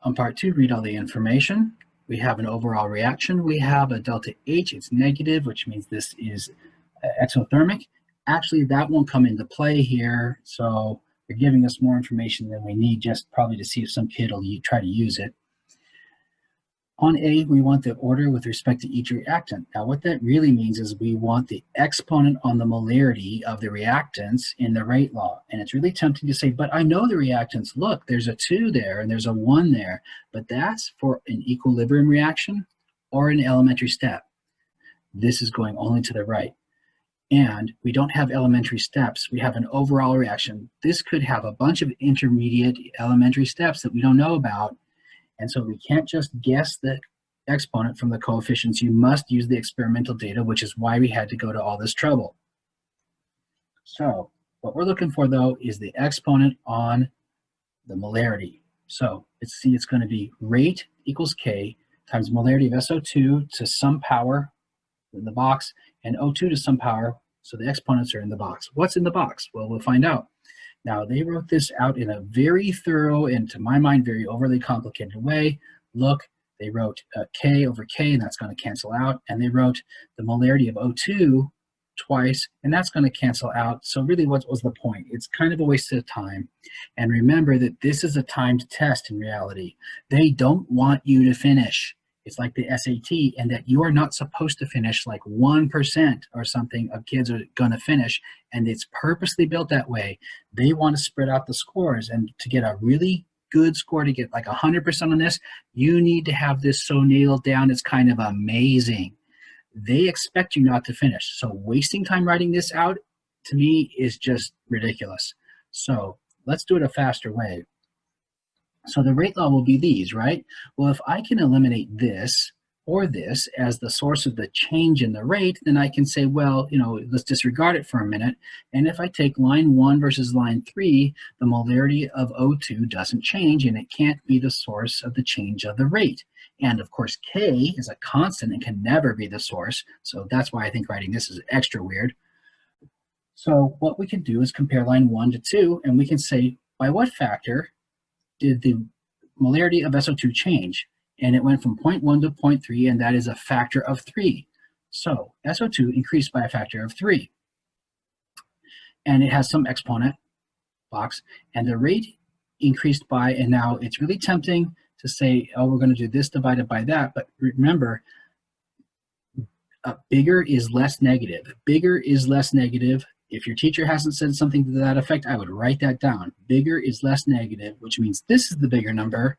On part 2, read all the information. We have an overall reaction. We have a delta H. It's negative, which means this is exothermic. Actually, that won't come into play here, so they're giving us more information than we need, just probably to see if some kid will try to use it. On A, we want the order with respect to each reactant. Now, what that really means is we want the exponent on the molarity of the reactants in the rate law. And it's really tempting to say, but I know the reactants. Look, there's a 2 there and there's a 1 there. But that's for an equilibrium reaction or an elementary step. This is going only to the right. And we don't have elementary steps. We have an overall reaction. This could have a bunch of intermediate elementary steps that we don't know about. And so we can't just guess the exponent from the coefficients. You must use the experimental data, which is why we had to go to all this trouble. So what we're looking for, though, is the exponent on the molarity. So let's see, it's going to be rate equals K times molarity of SO2 to some power in the box and O2 to some power. So the exponents are in the box. What's in the box? Well, we'll find out. Now, they wrote this out in a very thorough and, to my mind, very overly complicated way. Look, they wrote K over K, and that's going to cancel out. And they wrote the molarity of O2 twice, and that's going to cancel out. So really, what was the point? It's kind of a waste of time. And remember that this is a timed test in reality. They don't want you to finish. It's like the SAT, and that you are not supposed to finish like 1% or something of kids are going to finish, and it's purposely built that way. They want to spread out the scores, and to get a really good score, to get like 100% on this, you need to have this so nailed down it's kind of amazing. They expect you not to finish, so wasting time writing this out, to me, is just ridiculous. So let's do it a faster way. So the rate law will be these, right? Well, if I can eliminate this or this as the source of the change in the rate, then I can say, well, let's disregard it for a minute. And if I take line 1 versus line 3, the molarity of O2 doesn't change, and it can't be the source of the change of the rate. And of course, K is a constant and can never be the source. So that's why I think writing this is extra weird. So what we can do is compare line 1 to 2, and we can say, by what factor did the molarity of SO2 change? And it went from 0.1 to 0.3, and that is a factor of 3. So SO2 increased by a factor of 3. And it has some exponent box, and the rate increased by, and now it's really tempting to say, oh, we're going to do this divided by that, but remember, bigger is less negative. Bigger is less negative. If your teacher hasn't said something to that effect, I would write that down. Bigger is less negative, which means this is the bigger number,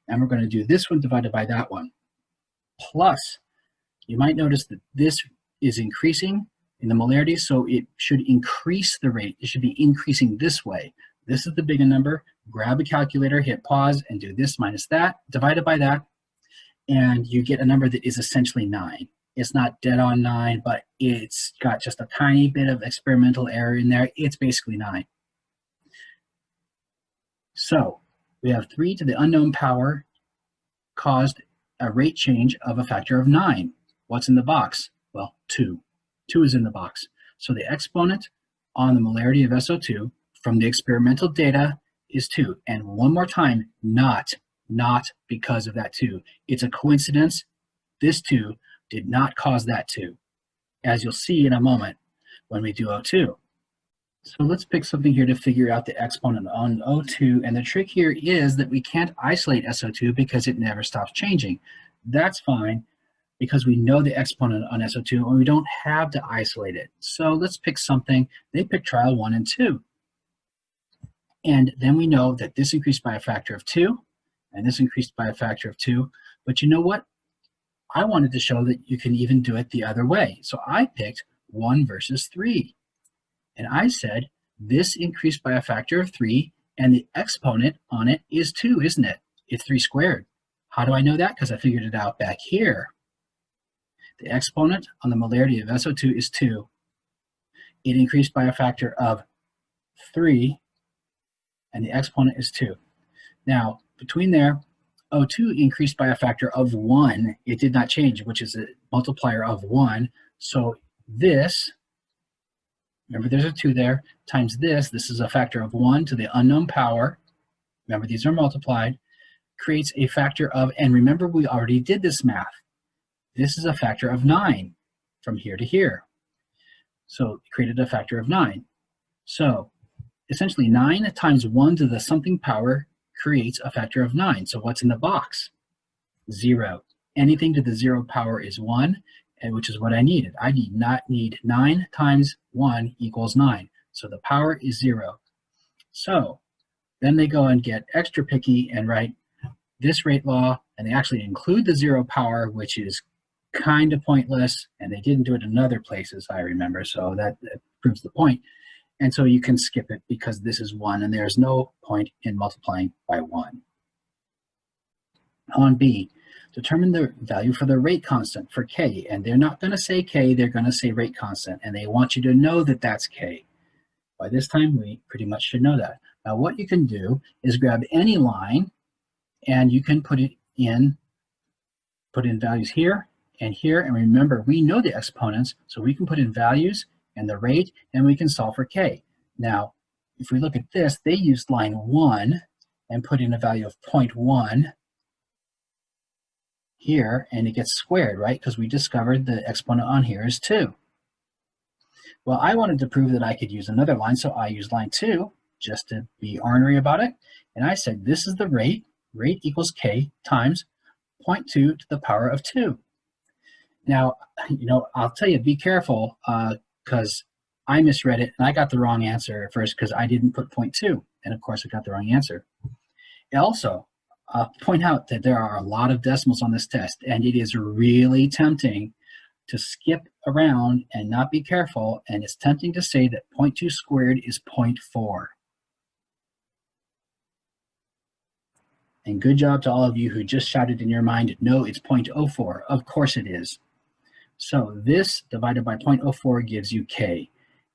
and we're going to do this one divided by that one. Plus, you might notice that this is increasing in the molarity, so it should increase the rate. It should be increasing this way. This is the bigger number. Grab a calculator, hit pause, and do this minus that, divided by that, and you get a number that is essentially 9. It's not dead on 9, but it's got just a tiny bit of experimental error in there. It's basically 9. So we have 3 to the unknown power caused a rate change of a factor of 9. What's in the box? Well, 2. 2 is in the box. So the exponent on the molarity of SO2 from the experimental data is 2. And one more time, not because of that 2. It's a coincidence. This 2 did not cause that 2, as you'll see in a moment when we do O2. So let's pick something here to figure out the exponent on O2, and the trick here is that we can't isolate SO2 because it never stops changing. That's fine because we know the exponent on SO2 and we don't have to isolate it. So let's pick something. They picked trial 1 and 2. And then we know that this increased by a factor of 2, and this increased by a factor of 2. But you know what? I wanted to show that you can even do it the other way. So I picked 1 versus 3. And I said, this increased by a factor of 3, and the exponent on it is 2, isn't it? It's 3 squared. How do I know that? Because I figured it out back here. The exponent on the molarity of SO2 is 2. It increased by a factor of 3, and the exponent is 2. Now, between there, O2 increased by a factor of 1. It did not change, which is a multiplier of 1. So this, remember there's a 2 there, times this is a factor of 1 to the unknown power. Remember, these are multiplied. creates a factor of, and remember we already did this math. This is a factor of 9 from here to here. So it created a factor of 9. So essentially 9 times 1 to the something power creates a factor of 9. So what's in the box? 0. Anything to the 0 power is 1, and which is what I needed. I need 9 times 1 equals 9. So the power is 0. So then they go and get extra picky and write this rate law, and they actually include the 0 power, which is kind of pointless, and they didn't do it in other places, I remember, so that proves the point. And so you can skip it because this is 1, and there's no point in multiplying by 1. On B, determine the value for the rate constant for K, and they're not going to say K, they're going to say rate constant, and they want you to know that that's K. By this time, we pretty much should know that. Now, what you can do is grab any line, and you can put in values here, and remember, we know the exponents, so we can put in values and the rate, and we can solve for K. Now, if we look at this, they used line 1 and put in a value of 0.1 here, and it gets squared, right? Because we discovered the exponent on here is 2. Well, I wanted to prove that I could use another line, so I used line 2 just to be ornery about it, and I said this is the rate equals K times 0.2 to the power of 2. Now, I'll tell you, be careful, because I misread it, and I got the wrong answer at first because I didn't put 0.2, and of course I got the wrong answer. Also, point out that there are a lot of decimals on this test, and it is really tempting to skip around and not be careful, and it's tempting to say that 0.2 squared is 0.4. And good job to all of you who just shouted in your mind, no, it's 0.04. Of course it is. So this divided by 0.04 gives you K.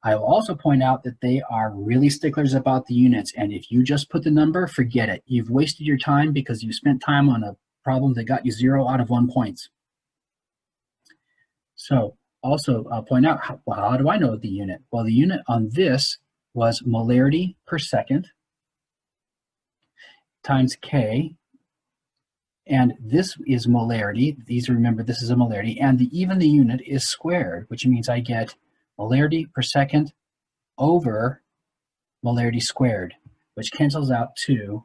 I will also point out that they are really sticklers about the units, and if you just put the number, forget it. You've wasted your time because you spent time on a problem that got you 0 out of 1 points. So also I'll point out, how do I know the unit? Well, the unit on this was molarity per second times K, and this is molarity. Remember, this is a molarity, and even the unit is squared, which means I get molarity per second over molarity squared, which cancels out to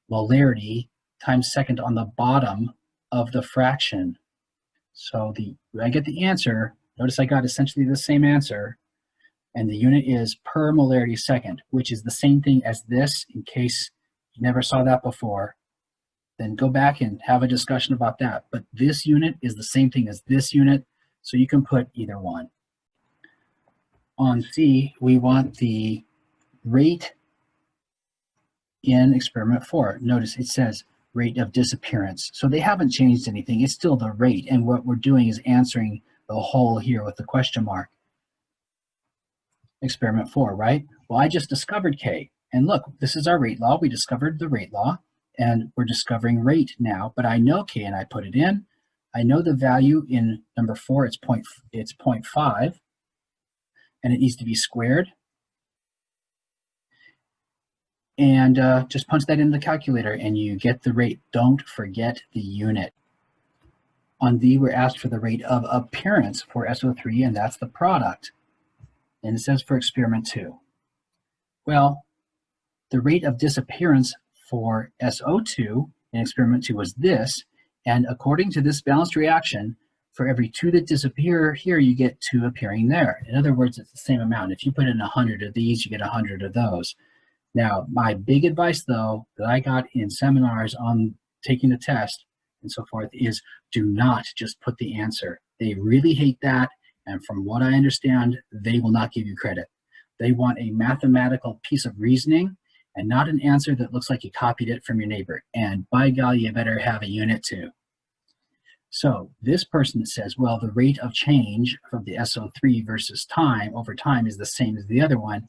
molarity times second on the bottom of the fraction. So I get the answer. Notice I got essentially the same answer, and the unit is per molarity second, which is the same thing as this. In case you never saw that before, then go back and have a discussion about that. But this unit is the same thing as this unit, so you can put either one. On C, we want the rate in experiment 4. Notice it says rate of disappearance. So they haven't changed anything. It's still the rate, and what we're doing is answering the whole here with the question mark. Experiment 4, right? Well, I just discovered K, and look, this is our rate law. We discovered the rate law, and we're discovering rate now, but I know K and I put it in. I know the value in number 4, it's 0.5, and it needs to be squared. And just punch that in the calculator and you get the rate. Don't forget the unit. On D, we're asked for the rate of appearance for SO3, and that's the product. And it says for experiment 2. Well, the rate of disappearance for SO2 in experiment 2 was this, and according to this balanced reaction, for every 2 that disappear here, you get 2 appearing there. In other words, it's the same amount. If you put in 100 of these, you get 100 of those. Now, my big advice, though, that I got in seminars on taking the test and so forth is do not just put the answer. They really hate that, and from what I understand, they will not give you credit. They want a mathematical piece of reasoning and not an answer that looks like you copied it from your neighbor. And by golly, you better have a unit too. So this person says, well, the rate of change from the SO3 versus time over time is the same as the other one.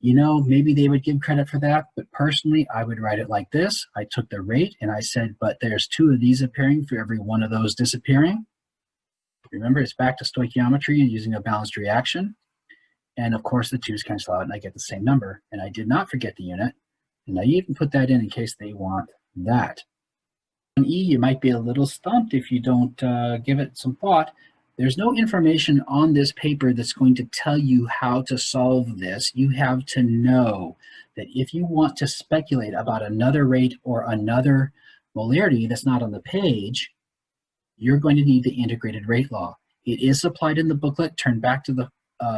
You know, maybe they would give credit for that, but personally, I would write it like this. I took the rate and I said, but there's 2 of these appearing for every 1 of those disappearing. Remember, it's back to stoichiometry and using a balanced reaction. And of course, the 2's cancel out and I get the same number. And I did not forget the unit. And I even put that in case they want that. On E, you might be a little stumped if you don't give it some thought. There's no information on this paper that's going to tell you how to solve this. You have to know that if you want to speculate about another rate or another molarity that's not on the page, you're going to need the integrated rate law. It is supplied in the booklet. Turn back to the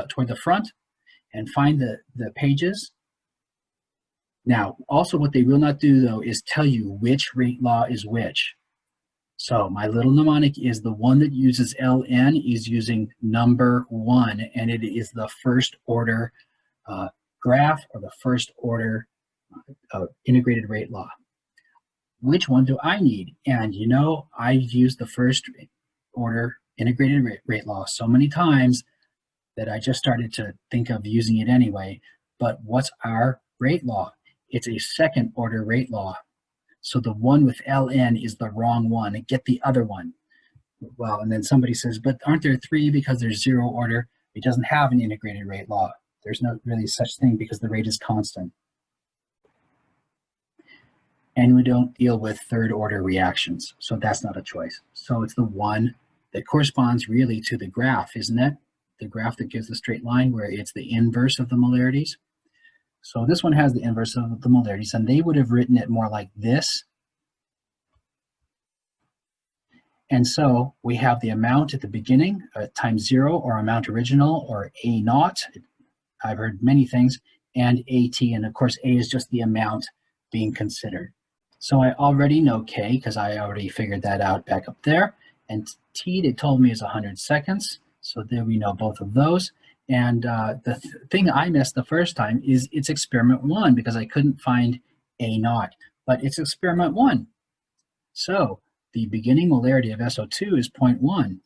toward the front and find the pages. Now, also what they will not do though is tell you which rate law is which. So my little mnemonic is the one that uses LN is using number 1, and it is the first order graph or the first order integrated rate law. Which one do I need? And you know, I've used the first order integrated rate law so many times that I just started to think of using it anyway. But what's our rate law? It's a second order rate law. So the one with LN is the wrong one, and get the other one. Well, and then somebody says, but aren't there 3 because there's 0 order? It doesn't have an integrated rate law. There's no really such thing because the rate is constant. And we don't deal with third order reactions, so that's not a choice. So it's the one that corresponds really to the graph, isn't it? The graph that gives the straight line where it's the inverse of the molarities. So this one has the inverse of the molarities, and they would have written it more like this. And so we have the amount at the beginning times 0, or amount original, or A naught. I've heard many things, and AT, and of course A is just the amount being considered. So I already know K because I already figured that out back up there. And T, they told me, is 100 seconds. So there we know both of those. And the thing I missed the first time is it's experiment 1 because I couldn't find A naught, but it's experiment 1. So the beginning molarity of SO2 is 0.1.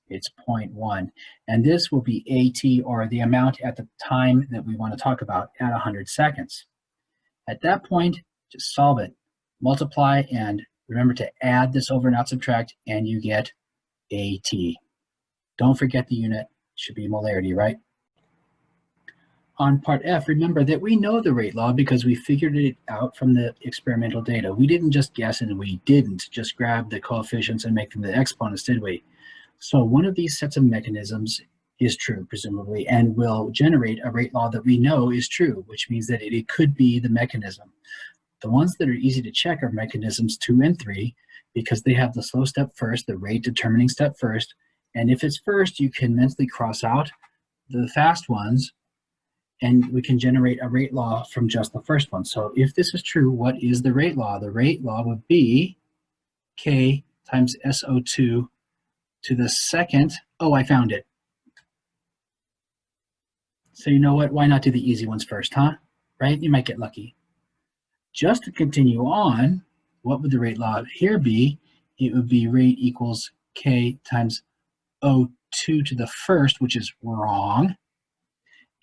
It's 0.1. And this will be AT, or the amount at the time that we want to talk about, at 100 seconds. At that point, just solve it. Multiply and remember to add this over, not subtract, and you get AT. Don't forget the unit. Should be molarity, right? On part F, remember that we know the rate law because we figured it out from the experimental data. We didn't just guess, and we didn't just grab the coefficients and make them the exponents, did we? So one of these sets of mechanisms is true, presumably, and will generate a rate law that we know is true, which means that it could be the mechanism. The ones that are easy to check are mechanisms 2 and 3, because they have the slow step first, the rate determining step first, and if it's first, you can mentally cross out the fast ones, and we can generate a rate law from just the first one. So if this is true, what is the rate law? The rate law would be K times SO2 to the second. Oh, I found it. So you know what? Why not do the easy ones first, huh? Right? You might get lucky. Just to continue on, what would the rate law here be? It would be rate equals K times O2 to the first, which is wrong.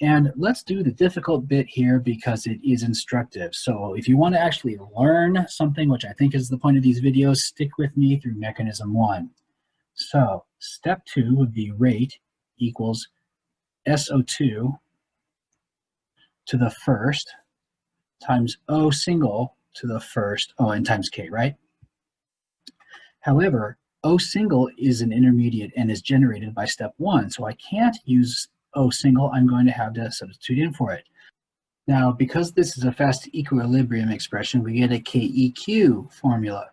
And let's do the difficult bit here because it is instructive. So if you want to actually learn something, which I think is the point of these videos, stick with me through mechanism 1. So step 2 would be rate equals SO2 to the first times O single to the first, oh, and times K, right? However, O single is an intermediate and is generated by step 1, so I can't use O single. I'm going to have to substitute in for it. Now, because this is a fast equilibrium expression, we get a KEQ formula,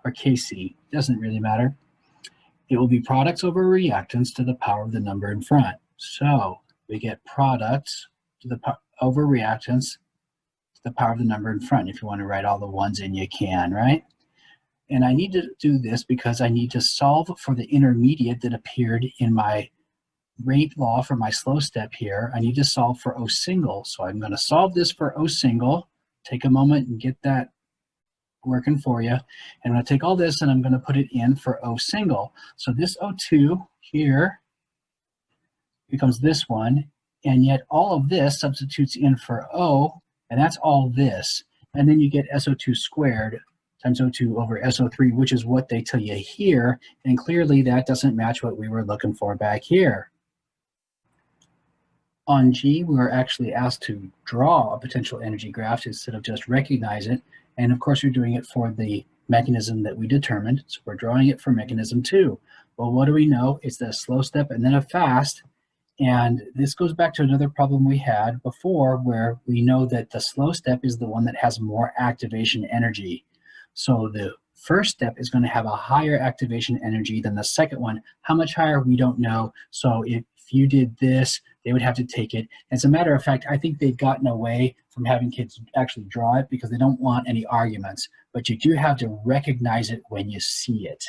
or KC, doesn't really matter. It will be products over reactants to the power of the number in front. So we get products to the over reactants to the power of the number in front. If you want to write all the ones in, you can, right? And I need to do this because I need to solve for the intermediate that appeared in my rate law for my slow step here. I need to solve for O single. So I'm going to solve this for O single. Take a moment and get that working for you. And I'm going to take all this and I'm going to put it in for O single. So this O2 here becomes this one, and yet all of this substitutes in for O, and that's all this. And then you get SO2 squared times O2 over SO3, which is what they tell you here, and clearly that doesn't match what we were looking for back here. On G, we were actually asked to draw a potential energy graph instead of just recognize it, and of course you're doing it for the mechanism that we determined. So we're drawing it for mechanism 2. Well, what do we know? It's a slow step and then a fast. And this goes back to another problem we had before, where we know that the slow step is the one that has more activation energy. So the first step is going to have a higher activation energy than the second one. How much higher, we don't know. So if you did this, they would have to take it. As a matter of fact, I think they've gotten away from having kids actually draw it because they don't want any arguments, but you do have to recognize it when you see it.